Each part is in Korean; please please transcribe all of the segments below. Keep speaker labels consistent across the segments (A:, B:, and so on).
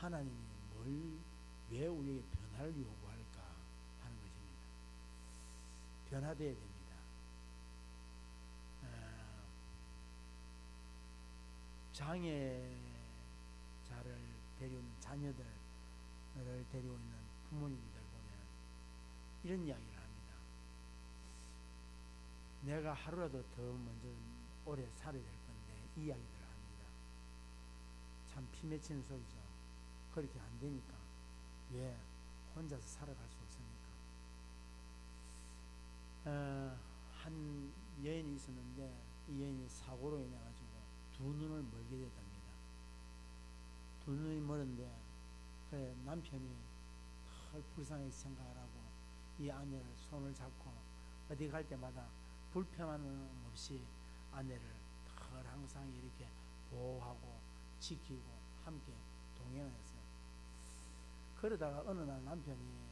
A: 하나님이 왜 우리에게 변화를 요구할까 하는 것입니다. 변화되어야 됩니다. 장애자를 데려오는 자녀들을 데리고 있는 부모님들 보면 이런 이야기를 합니다. 내가 하루라도 더 먼저 오래 살아야 될 건데 이 이야기들을 합니다. 참 피 맺히는 소리죠. 그렇게 안 되니까. 왜? 혼자서 살아갈 수 없으니까. 한 여인이 있었는데 이 여인이 사고로 인해 가지고 두 눈을 멀게 됐답니다. 두 눈이 멀은데 그래 남편이 덜 불쌍하게 생각을 하고 이 아내를 손을 잡고 어디 갈 때마다 불평함 없이 아내를 덜 항상 이렇게 보호하고 지키고 함께 동행했어요. 그러다가 어느 날 남편이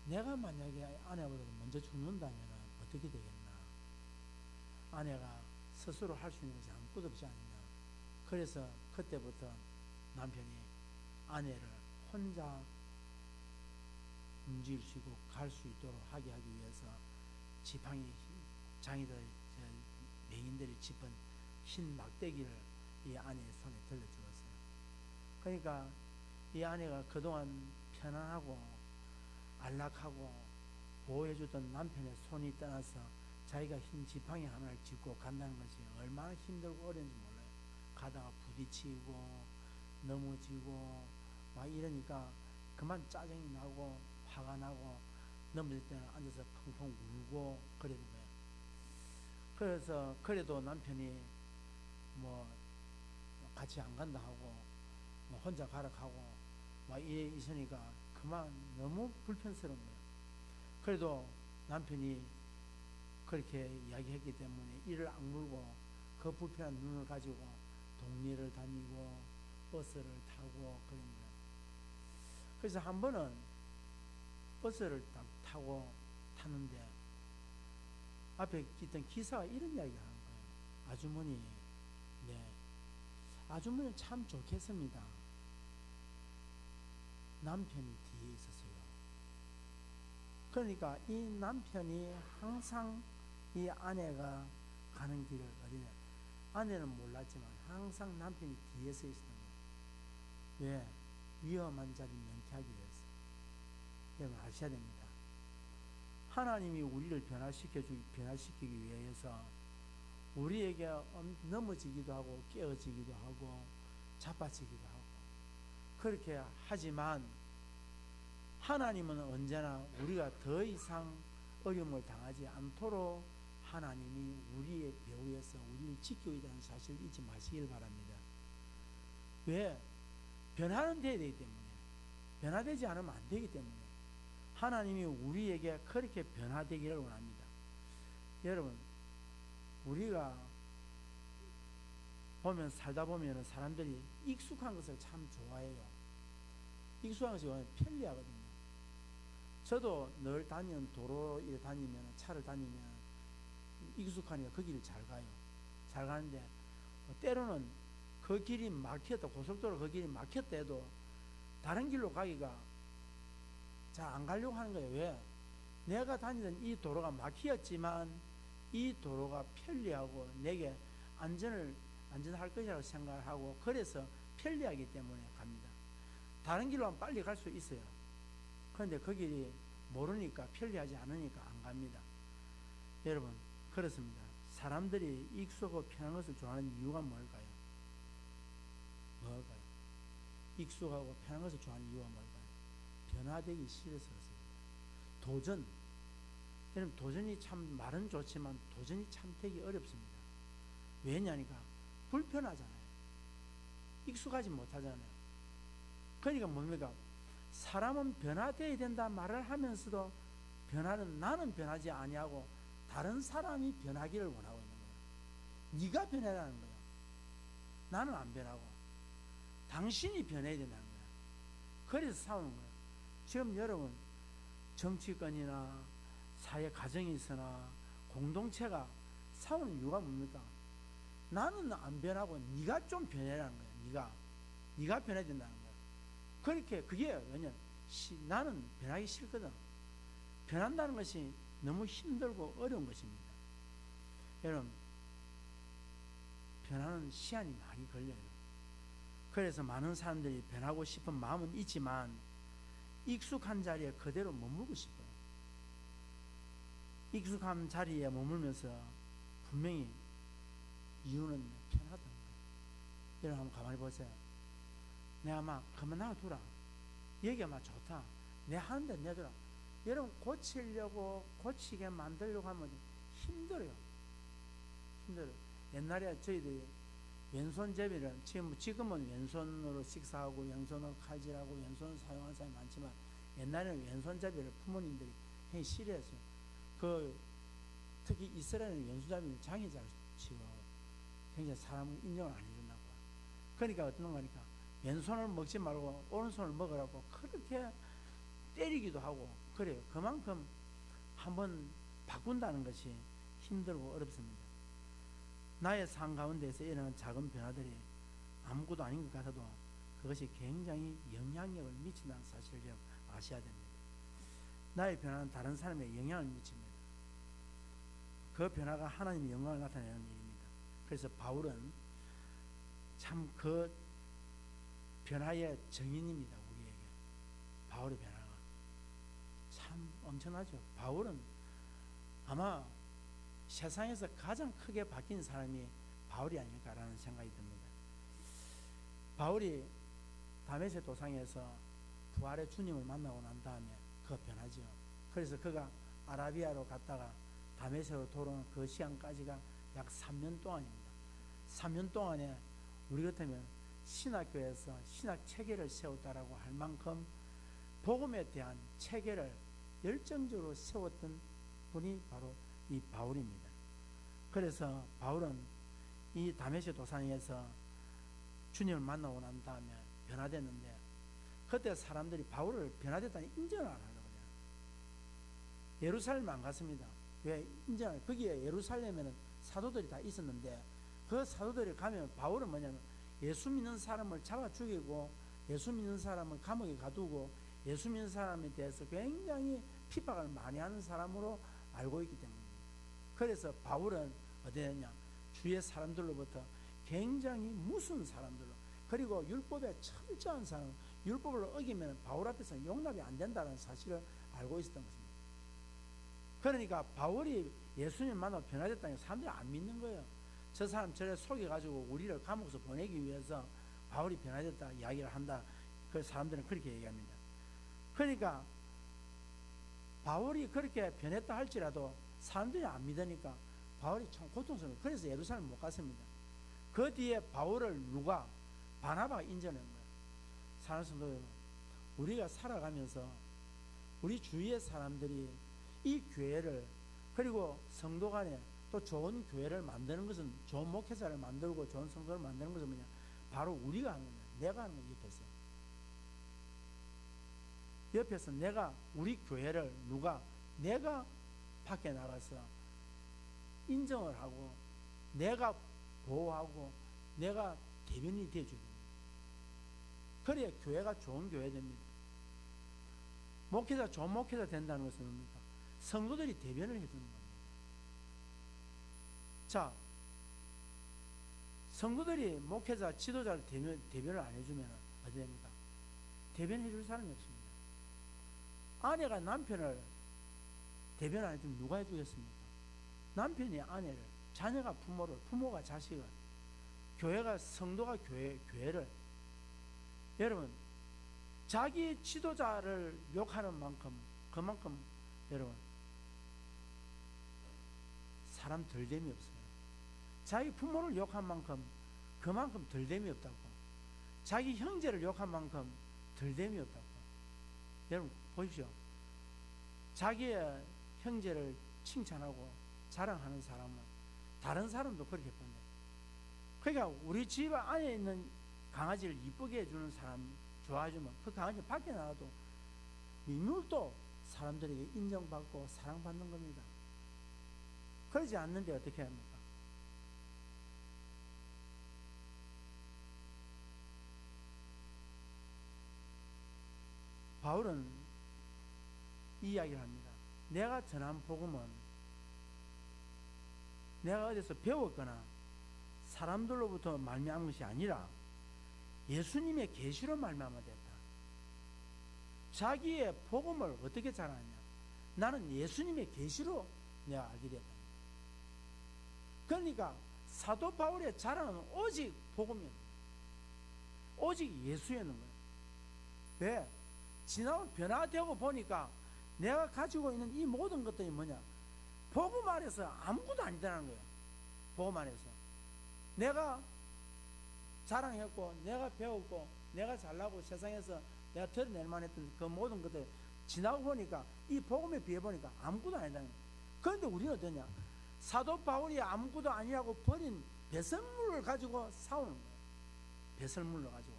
A: 내가 만약에 아내보다 먼저 죽는다면 어떻게 되겠나. 아내가 스스로 할 수 있는 것이 아무것도 없지 않느냐. 그래서 그때부터 남편이 아내를 혼자 움직일 수 있고 갈 수 있도록 하게 하기 위해서 지팡이 장이들 맹인들이 짚은 흰 막대기를 이 아내의 손에 들려주었어요. 그러니까 이 아내가 그동안 편안하고 안락하고 보호해주던 남편의 손이 떠나서 자기가 흰 지팡이 하나를 짚고 간다는 것이 얼마나 힘들고 어려운지 몰라요. 가다가 부딪히고 넘어지고 막 이러니까 그만 짜증이 나고 화가 나고 넘어질 때는 앉아서 펑펑 울고 그러는 거예요. 그래서 그래도 남편이 뭐 같이 안 간다 하고 뭐 혼자 가라 하고 막 이래 있으니까 그만 너무 불편스러운 거예요. 그래도 남편이 그렇게 이야기했기 때문에 이를 악물고 그 불편한 눈을 가지고 동네를 다니고 버스를 타고 그런 거예요. 그래서 한 번은 버스를 딱 타고 타는데 앞에 있던 기사가 이런 이야기를 하는 거예요. 아주머니, 네, 아주머니 참 좋겠습니다. 남편이 뒤에 있었어요. 그러니까 이 남편이 항상 이 아내가 가는 길을 어디냐, 아내는 몰랐지만 항상 남편이 뒤에 서 있었던 거예요. 왜? 위험한 자리 명쾌하기 위해서. 여러분 아셔야 됩니다. 하나님이 우리를 변화시키기 위해서 우리에게 넘어지기도 하고 깨어지기도 하고 자빠지기도 하고 그렇게 하지만 하나님은 언제나 우리가 더 이상 어려움을 당하지 않도록 하나님이 우리의 배후에서 우리를 지키고 있다는 사실을 잊지 마시길 바랍니다. 왜? 변화는 돼야 되기 때문에, 변화되지 않으면 안 되기 때문에 하나님이 우리에게 그렇게 변화되기를 원합니다. 여러분, 우리가 살다 보면 사람들이 익숙한 것을 참 좋아해요. 익숙한 것이 편리하거든요. 저도 늘 다니는 도로에 다니면, 차를 다니면 익숙하니까 그 길을 잘 가요. 잘 가는데 때로는 그 길이 막혔다, 고속도로 그 길이 막혔다 해도 다른 길로 가기가 잘 안 가려고 하는 거예요. 왜? 내가 다니던 이 도로가 막히었지만 이 도로가 편리하고 내게 안전할 것이라고 생각을 하고 그래서 편리하기 때문에 갑니다. 다른 길로 하면 빨리 갈 수 있어요. 그런데 그 길이 모르니까 편리하지 않으니까 안 갑니다. 여러분 그렇습니다. 사람들이 익숙하고 편한 것을 좋아하는 이유가 뭘까요? 익숙하고 편한 것을 좋아하는 이유가 뭘까요? 변화되기 싫어서 그렇습니다. 도전. 여러분 도전이 참 말은 좋지만 도전이 참 되기 어렵습니다. 왜냐니까 불편하잖아요. 익숙하지 못하잖아요. 그러니까 뭡니까? 사람은 변화되어야 된다 말을 하면서도 나는 변하지 아니하고 다른 사람이 변하기를 원하고 있는 거예요. 네가 변해라는 거예요. 나는 안 변하고 당신이 변해야 된다는 거예요. 그래서 싸우는 거예요. 지금 여러분 정치권이나 사회 가정이 있으나 공동체가 싸우는 이유가 뭡니까? 나는 안 변하고 네가 좀 변해라는 거예요. 네가. 네가 변해야 된다는 거야. 그렇게 그게 왜냐 나는 변하기 싫거든. 변한다는 것이 너무 힘들고 어려운 것입니다. 여러분 변하는 시간이 많이 걸려요. 그래서 많은 사람들이 변하고 싶은 마음은 있지만 익숙한 자리에 그대로 머물고 싶어요. 익숙한 자리에 머물면서 분명히 이유는 편하다는 거예요. 여러분 한번 가만히 보세요. 내가 막 그만 놔두라. 여기가 막 좋다. 내 하는데 내두라. 여러분 고치려고 고치게 만들려고 하면 힘들어요. 힘들어요. 옛날에 저희들이 왼손잡이를 지금은 왼손으로 식사하고 왼손으로 칼질하고 왼손을 사용하는 사람이 많지만 옛날에는 왼손잡이를 부모님들이 굉장히 싫어했어요. 특히 이스라엘은 왼손잡이는 장이 잘 치고 굉장히 사람을 인정을 안 해준다고. 그러니까 어떤 거니까 왼손을 먹지 말고 오른손을 먹으라고 그렇게 때리기도 하고 그래요. 그만큼 한번 바꾼다는 것이 힘들고 어렵습니다. 나의 삶 가운데서 일어나는 작은 변화들이 아무것도 아닌 것 같아도 그것이 굉장히 영향력을 미친다는 사실을 아셔야 됩니다. 나의 변화는 다른 사람에게 영향을 미칩니다. 그 변화가 하나님의 영광을 나타내는 일입니다. 그래서 바울은 참 그 변화의 정인입니다. 우리에게 바울의 변화가 참 엄청나죠. 바울은 아마 세상에서 가장 크게 바뀐 사람이 바울이 아닐까라는 생각이 듭니다. 바울이 다메섹 도상에서 부활의 주님을 만나고 난 다음에 그 변하죠. 그래서 그가 아라비아로 갔다가 다메섹으로 돌아오는 그 시간까지가 약 3년 동안입니다. 3년 동안에 우리 같으면 신학교에서 신학 체계를 세웠다라고 할 만큼 복음에 대한 체계를 열정적으로 세웠던 분이 바로 이 바울입니다. 그래서 바울은 이 다메섹 도상에서 주님을 만나고 난 다음에 변화됐는데 그때 사람들이 바울을 변화됐다니 인정을 안 하려고 그래요. 예루살렘 안 갔습니다. 왜 인정을? 거기에 예루살렘에는 사도들이 다 있었는데 그 사도들이 가면 바울은 뭐냐면 예수 믿는 사람을 잡아 죽이고 예수 믿는 사람을 감옥에 가두고 예수 믿는 사람에 대해서 굉장히 핍박을 많이 하는 사람으로 알고 있기 때문입니다. 그래서 바울은 어디였냐? 주위의 사람들로부터 굉장히 무서운 사람들로 그리고 율법에 철저한 사람, 율법을 어기면 바울 앞에서 용납이 안 된다는 사실을 알고 있었던 것입니다. 그러니까 바울이 예수님 만나고 변화됐다는 게 사람들이 안 믿는 거예요. 저 사람 저래 속여가지고 우리를 감옥에서 보내기 위해서 바울이 변화됐다 이야기를 한다. 그 사람들은 그렇게 얘기합니다. 그러니까 바울이 그렇게 변했다 할지라도 사람들이 안 믿으니까 바울이 참 고통스러워요. 그래서 예루살렘 못 갔습니다. 그 뒤에 바울을 누가? 바나바가 인정한 거예요. 사랑하는 성도 여러분, 우리가 살아가면서 우리 주위의 사람들이 이 교회를 그리고 성도 간에 또 좋은 교회를 만드는 것은 좋은 목회자를 만들고 좋은 성도를 만드는 것은 뭐냐? 바로 우리가 하는 거예요. 내가 하는 거예요. 옆에서 내가 우리 교회를 누가? 내가 밖에 나가서 인정을 하고 내가 보호하고 내가 대변인이 되어줘야 됩니다. 그래야 교회가 좋은 교회 됩니다. 목회자 좋은 목회자 된다는 것은 뭡니까? 성도들이 대변을 해주는 겁니다. 자, 성도들이 목회자 지도자를 대변을 안 해주면 어떻게 됩니까? 대변해 줄 사람이 없습니다. 아내가 남편을 대변 안 해주면 누가 해주겠습니까? 남편이 아내를, 자녀가 부모를, 부모가 자식을, 교회가 성도가 교회를. 여러분, 자기 지도자를 욕하는 만큼 그만큼 여러분 사람 덜됨이 없어요. 자기 부모를 욕한 만큼 그만큼 덜됨이 없다고. 자기 형제를 욕한 만큼 덜됨이 없다고. 여러분 보십시오. 자기의 형제를 칭찬하고 자랑하는 사람은 다른 사람도 그렇게 본다. 그러니까 우리 집 안에 있는 강아지를 이쁘게 해주는 사람 좋아해주면 그 강아지 밖에 나가도 민물도 사람들에게 인정받고 사랑받는 겁니다. 그러지 않는데 어떻게 합니까? 바울은 이 이야기를 합니다. 내가 전한 복음은 내가 어디서 배웠거나 사람들로부터 말미암은 것이 아니라 예수님의 계시로 말미암아 됐다. 자기의 복음을 어떻게 잘 아냐? 나는 예수님의 계시로 내가 알게 됐다. 그러니까 사도 바울의 자랑은 오직 복음이었는 거예요. 오직 예수였는 거예요. 왜? 지나고 변화되고 보니까 내가 가지고 있는 이 모든 것들이 뭐냐? 복음 안에서 아무것도 아니다라는 거예요. 복음 안에서 내가 자랑했고 내가 배웠고 내가 잘나고 세상에서 내가 드러낼 만했던 그 모든 것들 지나고 보니까 이 복음에 비해 보니까 아무것도 아니다는 거예요. 그런데 우리는 어떠냐? 사도 바울이 아무것도 아니라고 버린 배설물을 가지고 싸우는 거예요. 배설물로 가지고.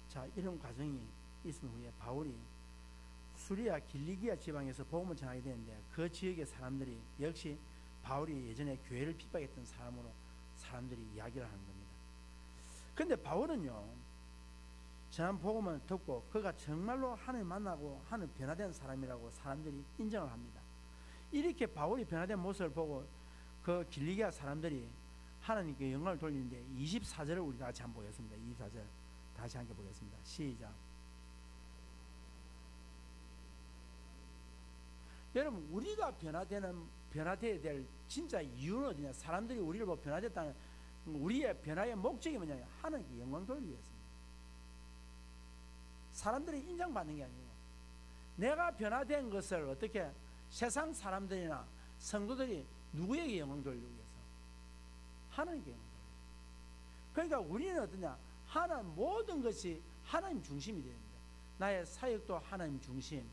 A: 자, 이런 과정이 있은 후에 바울이 수리아 길리기아 지방에서 복음을 전하게 되는데 그 지역의 사람들이 역시 바울이 예전에 교회를 핍박했던 사람으로 사람들이 이야기를 하는 겁니다. 그런데 바울은요, 전한 복음을 듣고 그가 정말로 하나님 만나고 하나님 변화된 사람이라고 사람들이 인정을 합니다. 이렇게 바울이 변화된 모습을 보고 그 길리기아 사람들이 하나님께 영광을 돌리는데 24절을 우리 다 같이 한번 보겠습니다. 24절 다시 함께 보겠습니다. 시작. 여러분, 우리가 변화되어야 될 진짜 이유는 어디냐? 사람들이 우리를 보고 변화됐다는 우리의 변화의 목적이 뭐냐? 하나님께 영광 돌리기 위해서입니다. 사람들이 인정받는 게 아니고 내가 변화된 것을 어떻게 세상 사람들이나 성도들이 누구에게 영광 돌리기 위해서? 하나님께 영광 돌리기 위해서. 그러니까 우리는 어떠냐? 하나님 모든 것이 하나님 중심이 되야 됩니다. 나의 사역도 하나님 중심,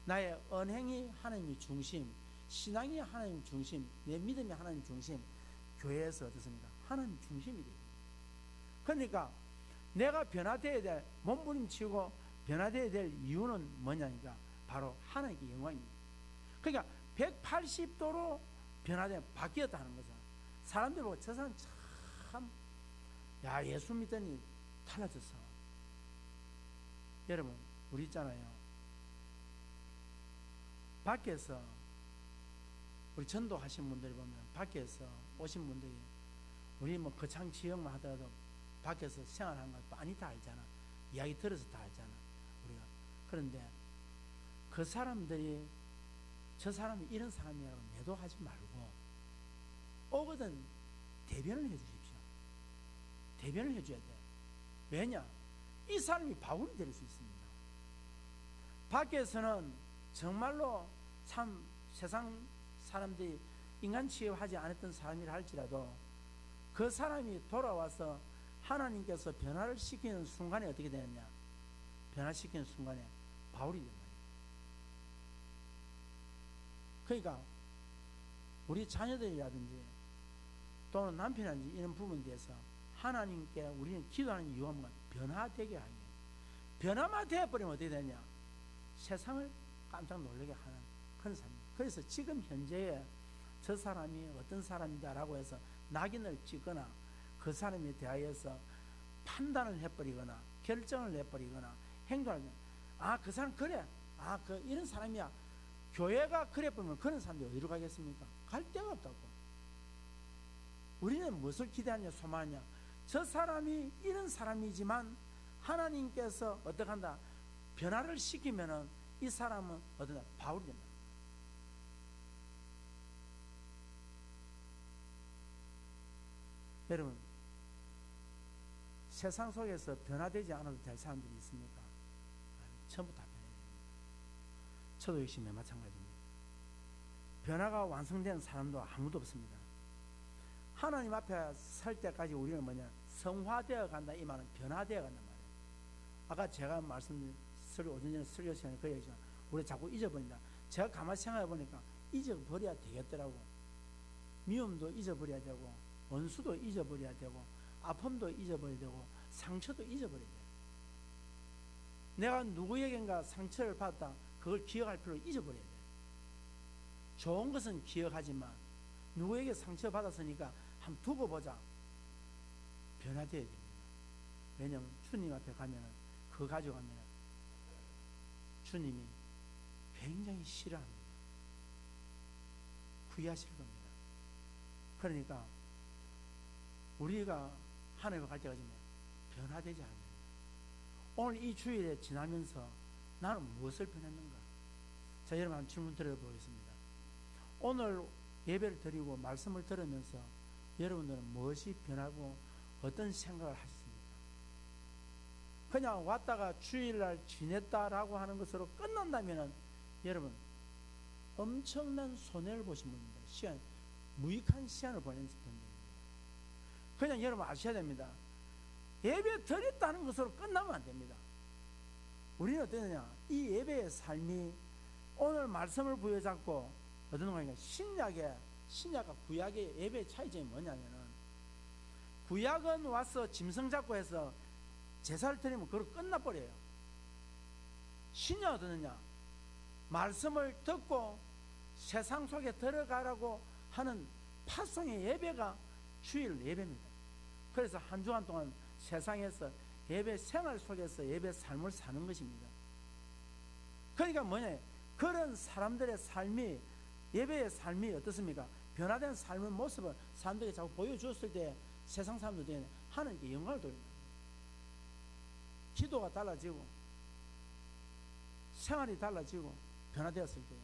A: 나의 언행이 하나님 중심, 신앙이 하나님 중심, 내 믿음이 하나님 중심, 교회에서 어떻습니까? 하나님 중심이 되야 됩니다. 그러니까 내가 변화되어야 될, 몸부림치고 변화되어야 될 이유는 뭐냐니까 바로 하나님께 영광입니다. 그러니까 180도로 바뀌었다는 거죠. 사람들 보고 저 사람 참, 야, 예수 믿더니 달라졌어. 여러분, 우리 있잖아요. 밖에서 우리 전도하신 분들이 보면 밖에서 오신 분들이 우리 뭐 거창 지역만 하더라도 밖에서 생활하는 거 많이 다 알잖아. 이야기 들어서 다 알잖아. 우리가. 그런데 그 사람들이 저 사람이 이런 사람이라고 매도하지 말고 오거든 대변을 해주십시오. 대변을 해줘야 돼. 왜냐? 이 사람이 바울이 될 수 있습니다. 밖에서는 정말로 참 세상 사람들이 인간 취급하지 않았던 사람이라 할지라도 그 사람이 돌아와서 하나님께서 변화를 시키는 순간에 어떻게 되느냐? 변화시키는 순간에 바울이 된다. 그러니까 우리 자녀들이라든지 또는 남편이라든지 이런 부분에 대해서 하나님께 우리는 기도하는 이유가 뭔가? 변화되게 하기. 변화만 되어버리면 어떻게 되냐? 세상을 깜짝 놀라게 하는 그런 사람입니다. 그래서 지금 현재에 저 사람이 어떤 사람이다라고 해서 낙인을 찍거나 그 사람에 대하여서 판단을 해버리거나 결정을 내버리거나 행동을 그 사람 그래, 이런 사람이야. 교회가 그래 보면 그런 사람들이 어디로 가겠습니까? 갈 데가 없다고. 우리는 무엇을 기대하냐 소망하냐? 저 사람이 이런 사람이지만 하나님께서 어떻게 한다? 변화를 시키면은 이 사람은 어떠냐? 바울이 된다. 여러분, 세상 속에서 변화되지 않아도 될 사람들이 있습니까? 전부 다 변해야 됩니다. 저도 역시 마찬가지입니다. 변화가 완성된 사람도 아무도 없습니다. 하나님 앞에 설 때까지 우리는 뭐냐? 성화되어 간다. 이 말은 변화되어 간단 말이에요. 아까 제가 오전 전에 설교 시간에 그 얘기죠. 우리 자꾸 잊어버린다. 제가 가만히 생각해 보니까 잊어버려야 되겠더라고. 미움도 잊어버려야 되고, 원수도 잊어버려야 되고, 아픔도 잊어버려야 되고, 상처도 잊어버려야 돼요. 내가 누구에겐가 상처를 받았다. 그걸 기억할 필요를 잊어버려야 돼. 좋은 것은 기억하지만 누구에게 상처받았으니까 한번 두고 보자. 변화되어야 됩니다. 왜냐하면 주님 앞에 가면 그거 가져가면 주님이 굉장히 싫어합니다. 후회하실 겁니다. 그러니까 우리가 하나님 갈 때까지 변화되지 않습니다. 오늘 이 주일에 지나면서 나는 무엇을 변했는가? 자, 여러분 한번 질문 드려보겠습니다. 오늘 예배를 드리고 말씀을 들으면서 여러분들은 무엇이 변하고 어떤 생각을 하셨습니까? 그냥 왔다가 주일날 지냈다라고 하는 것으로 끝난다면 여러분 엄청난 손해를 보신 분입니다. 무익한 시간을 보낸 분입니다. 그냥 여러분 아셔야 됩니다. 예배 드렸다는 것으로 끝나면 안 됩니다. 우리는 어떠느냐? 이 예배의 삶이 오늘 말씀을 부여잡고 어떤 거니까 신약과 구약의 예배의 차이점이 뭐냐면은 구약은 와서 짐승 잡고 해서 제사를 드리면 그걸 끝나버려요. 신약은 어떠느냐? 말씀을 듣고 세상 속에 들어가라고 하는 파송의 예배가 주일 예배입니다. 그래서 한 주간 동안 세상에서 예배 생활 속에서 예배 삶을 사는 것입니다. 그러니까 뭐냐? 그런 사람들의 삶이 예배의 삶이 어떻습니까? 변화된 삶의 모습을 사람들에게 자꾸 보여주었을 때 세상 사람들이 하나님께 영광을 돌립니다. 기도가 달라지고 생활이 달라지고 변화되었을 때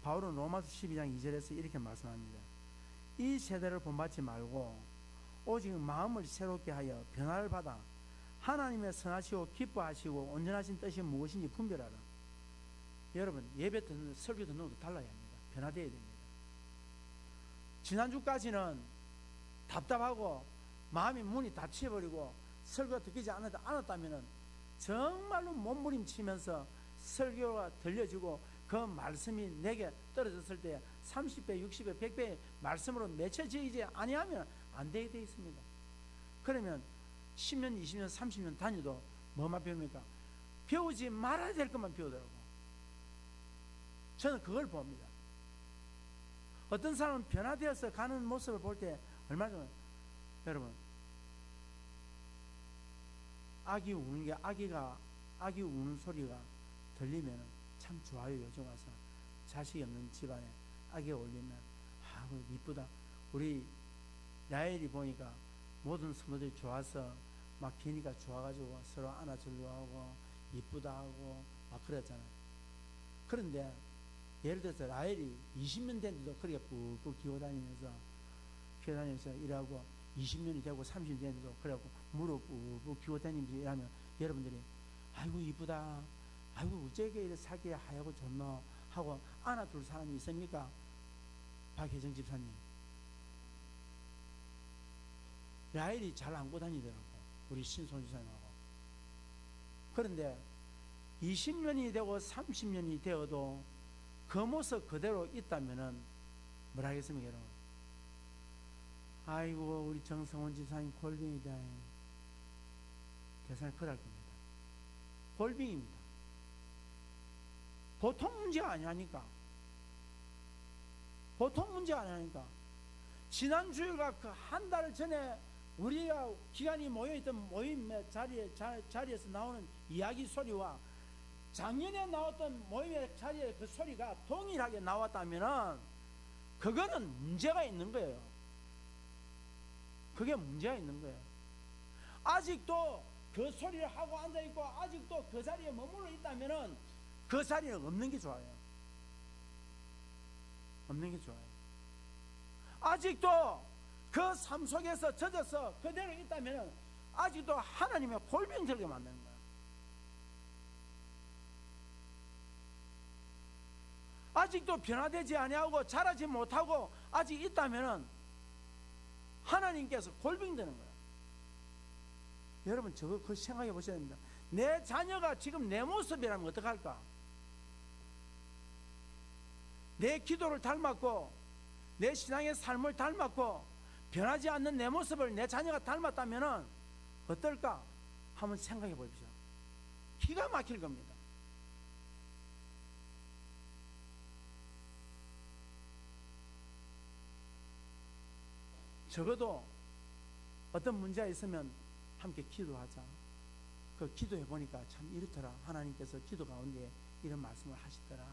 A: 바울은 로마서 12장 2절에서 이렇게 말씀합니다. 이 세대를 본받지 말고 오직 마음을 새롭게 하여 변화를 받아 하나님의 선하시고 기뻐하시고 온전하신 뜻이 무엇인지 분별하라. 여러분 예배 듣는 설교 듣는 것도 달라야 합니다. 변화되어야 됩니다. 지난주까지는 답답하고 마음이 문이 닫혀버리고 설교가 듣기지 않았다면 정말로 몸부림치면서 설교가 들려지고 그 말씀이 내게 떨어졌을 때 30배, 60배, 100배 말씀으로 맺혀지지 아니하면 안 되게 되어 있습니다. 그러면 10년, 20년, 30년 다녀도 뭐만 배웁니까? 배우지 말아야 될 것만 배우더라고. 저는 그걸 봅니다. 어떤 사람은 변화되어서 가는 모습을 볼 때 얼마나 좋아요. 여러분 아기 우는 게 아기 우는 소리가 들리면 참 좋아요. 요즘 와서 자식이 없는 집안에 아기가 울리면 아우 이쁘다. 우리 야엘이 보니까 모든 성도들이 좋아서 막 기니까 좋아가지고 서로 안아주려고 하고 이쁘다 하고 막 그랬잖아요. 그런데 예를 들어서 라헬이 20년 됐는데도 그렇게 꾹꾹 기어다니면서 일하고 20년이 되고 30년이 됐는데도 그래갖고 무릎 꾹꾹 기어다니면서 일하면 여러분들이 아이고 이쁘다, 아이고 어째게 이렇게 살기 하얗고 좋노 하고 안아줄 사람이 있습니까? 박혜정 집사님. 라헬이 잘 안고 다니더라고, 우리 신손 집사님하고. 그런데 20년이 되고 30년이 되어도 그 모습 그대로 있다면은 뭐라 하겠습니까, 여러분? 아이고 우리 정성원 집사님 골병이다. 계산을 그럴 겁니다. 골병입니다. 보통 문제가 아니라니까. 보통 문제가 아니라니까. 지난 주일과 그 한 달 전에 우리가 기간이 모여있던 모임의 자리에서 나오는 이야기 소리와 작년에 나왔던 모임의 자리에 그 소리가 동일하게 나왔다면은 그거는 문제가 있는 거예요. 그게 문제가 있는 거예요. 아직도 그 소리를 하고 앉아있고 아직도 그 자리에 머물러 있다면은 그 자리는 없는 게 좋아요. 없는 게 좋아요. 아직도 그 삶 속에서 젖어서 그대로 있다면은 아직도 하나님의 골병 들게 만드는 거예요. 아직도 변화되지 아니하고 자라지 못하고 아직 있다면은 하나님께서 골병 되는 거예요. 여러분 저거 그 생각해 보셔야 됩니다. 내 자녀가 지금 내 모습이라면 어떡할까? 내 기도를 닮았고 내 신앙의 삶을 닮았고 변하지 않는 내 모습을 내 자녀가 닮았다면은 어떨까? 한번 생각해 보십시오. 기가 막힐 겁니다. 적어도 어떤 문제가 있으면 함께 기도하자. 그 기도해 보니까 참 이렇더라. 하나님께서 기도 가운데 이런 말씀을 하시더라.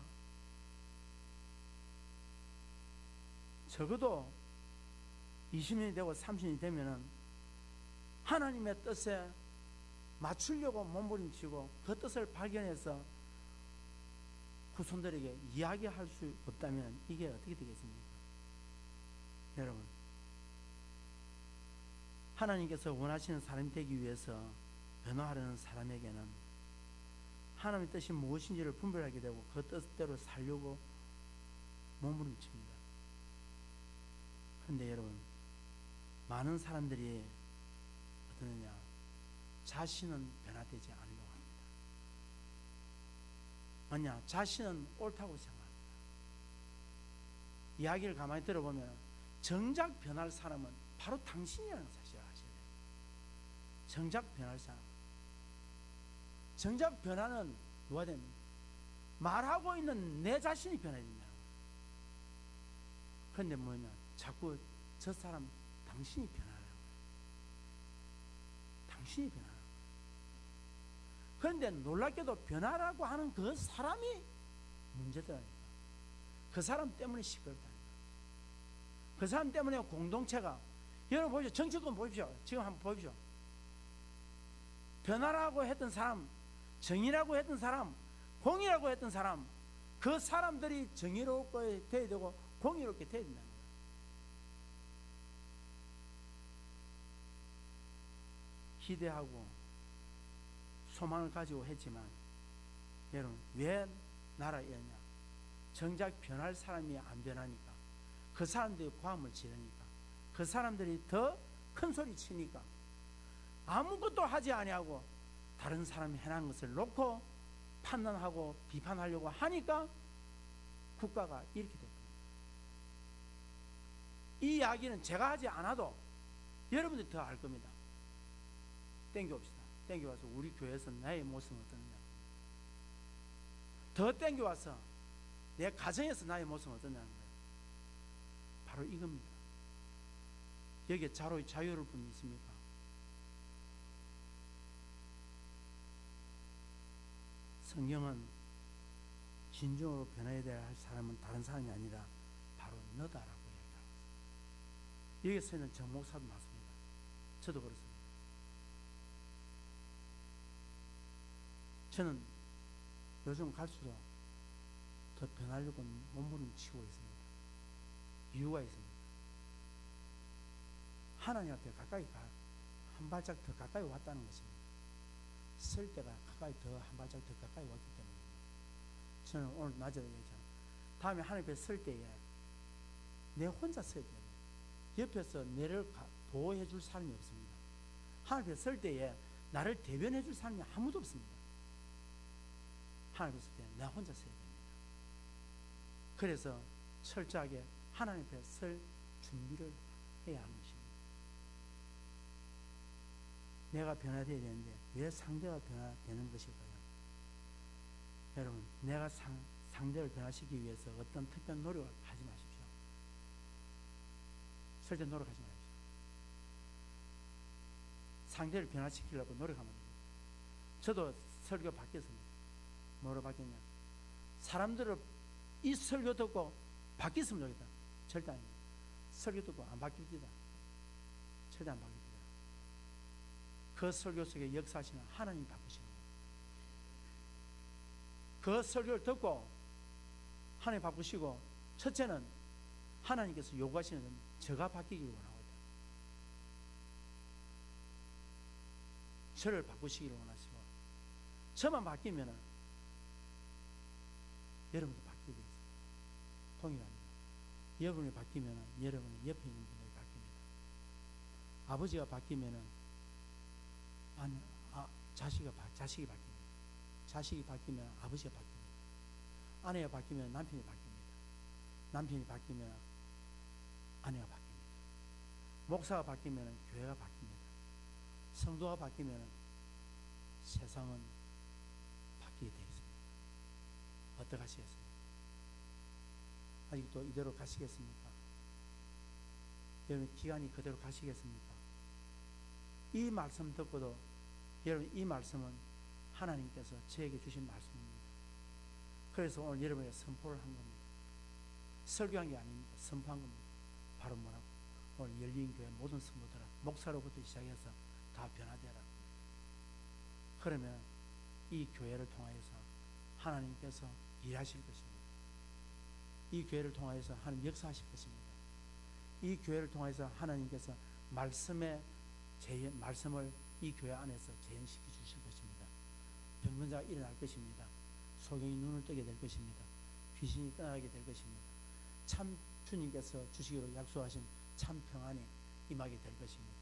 A: 적어도 20년이 되고 30년이 되면은 하나님의 뜻에 맞추려고 몸부림치고 그 뜻을 발견해서 후손들에게 이야기할 수 없다면 이게 어떻게 되겠습니까? 여러분, 하나님께서 원하시는 사람이 되기 위해서 변화하려는 사람에게는 하나님의 뜻이 무엇인지를 분별하게 되고 그 뜻대로 살려고 몸부림칩니다. 그런데 여러분, 많은 사람들이 어떠느냐, 자신은 변화되지 않으려고 합니다. 뭐냐, 자신은 옳다고 생각합니다. 이야기를 가만히 들어보면 정작 변할 사람은 바로 당신이라는 사실을 아셔야 돼요. 정작 변할 사람, 정작 변화는 누가 됩니까? 말하고 있는 내 자신이 변해야 된다는 거예요. 그런데 뭐냐, 자꾸 저 사람 당신이 변하라는 거예요. 당신이 변하라는 거예요. 그런데 놀랍게도 변하라고 하는 그 사람이 문제더라니까. 그 사람 때문에 시끄럽다니까. 그 사람 때문에 공동체가, 여러분 보십시오. 정치권 보십시오. 지금 한번 보십시오. 변화라고 했던 사람, 정의라고 했던 사람, 공의라고 했던 사람, 그 사람들이 정의롭게 돼야 되고 공의롭게 돼야 된다는 거예요. 기대하고 소망을 가지고 했지만 여러분, 왜 나라에 이러냐? 정작 변할 사람이 안 변하니까, 그 사람들이 고함을 지르니까, 그 사람들이 더 큰 소리 치니까, 아무것도 하지 아니하고 다른 사람이 해놓은 것을 놓고 판단하고 비판하려고 하니까 국가가 이렇게 됐거든요. 이 이야기는 제가 하지 않아도 여러분들이 더 알 겁니다. 땡겨옵시다. 땡겨와서 우리 교회에서 나의 모습은 어떠느냐, 더 땡겨와서 내 가정에서 나의 모습은 어떠냐는 거예요. 바로 이겁니다. 여기에 자유로울 분이 있습니까? 성경은 진정으로 변해야 될 사람은 다른 사람이 아니라 바로 너다라고 얘기하고 있습니다. 여기서 있는 정 목사도 맞습니다. 저도 그렇습니다. 저는 요즘 갈수록 더 변하려고 몸부림치고 있습니다. 이유가 있습니다. 하나님 앞에 가까이 한 발짝 더 가까이 왔다는 것입니다. 설 때가 가까이 더 한 발짝 더 가까이 왔기 때문입니다. 저는 오늘 낮에도 얘기했잖아요. 다음에 하나님 앞에 설 때에 내 혼자 서야 돼요. 옆에서 내를 보호해 줄 사람이 없습니다. 하나님 앞에 설 때에 나를 대변해 줄 사람이 아무도 없습니다. 하나님 앞에 설 때 나 혼자 서야 됩니다. 그래서 철저하게 하나님 앞에 설 준비를 해야 하는 것입니다. 내가 변화되어야 되는데 왜 상대가 변화되는 것일까요? 여러분, 내가 상대를 변화시키기 위해서 어떤 특별한 노력을 하지 마십시오. 절대 노력하지 마십시오. 상대를 변화시키려고 노력하면 됩니다. 저도 설교 바뀌었습니다. 뭐로 바뀌었냐? 사람들을 이 설교 듣고 바뀌었으면 좋겠다. 절대 아닙니다. 설교 듣고 안 바뀝니다. 절대 안 바뀝니다. 그 설교 속에 역사하시는 하나님 바꾸시는 거예요. 그 설교를 듣고 하나님 바꾸시고, 첫째는 하나님께서 요구하시는 건 저가 바뀌기를 원하거든요. 저를 바꾸시기를 원하시고, 저만 바뀌면 여러분도 바뀌게 되어 있습니다. 동일합니다. 여러분이 바뀌면 여러분의 옆에 있는 분들이 바뀝니다. 아버지가 바뀌면 자식이 바뀝니다. 자식이 바뀌면 아버지가 바뀝니다. 아내가 바뀌면 남편이 바뀝니다. 남편이 바뀌면 아내가 바뀝니다. 목사가 바뀌면 교회가 바뀝니다. 성도가 바뀌면 세상은 바뀌게 되어 있습니다. 어떻게 하시겠습니까? 아직도 이대로 가시겠습니까? 여러분 기간이 그대로 가시겠습니까? 이 말씀 듣고도 여러분 이 말씀은 하나님께서 저에게 주신 말씀입니다. 그래서 오늘 여러분에게 선포를 한 겁니다. 설교한 게 아닙니다. 선포한 겁니다. 바로 뭐라고? 오늘 열린교회 모든 성도들아 목사로부터 시작해서 다 변화되라. 그러면 이 교회를 통하여서 하나님께서 일하실 것입니다. 이 교회를 통하여서 하나님 역사하실 것입니다. 이 교회를 통해서 하나님께서 말씀을 이 교회 안에서 재현시켜 주실 것입니다. 병문자가 일어날 것입니다. 소경이 눈을 뜨게 될 것입니다. 귀신이 떠나게 될 것입니다. 참 주님께서 주시기로 약속하신 참 평안이 임하게 될 것입니다.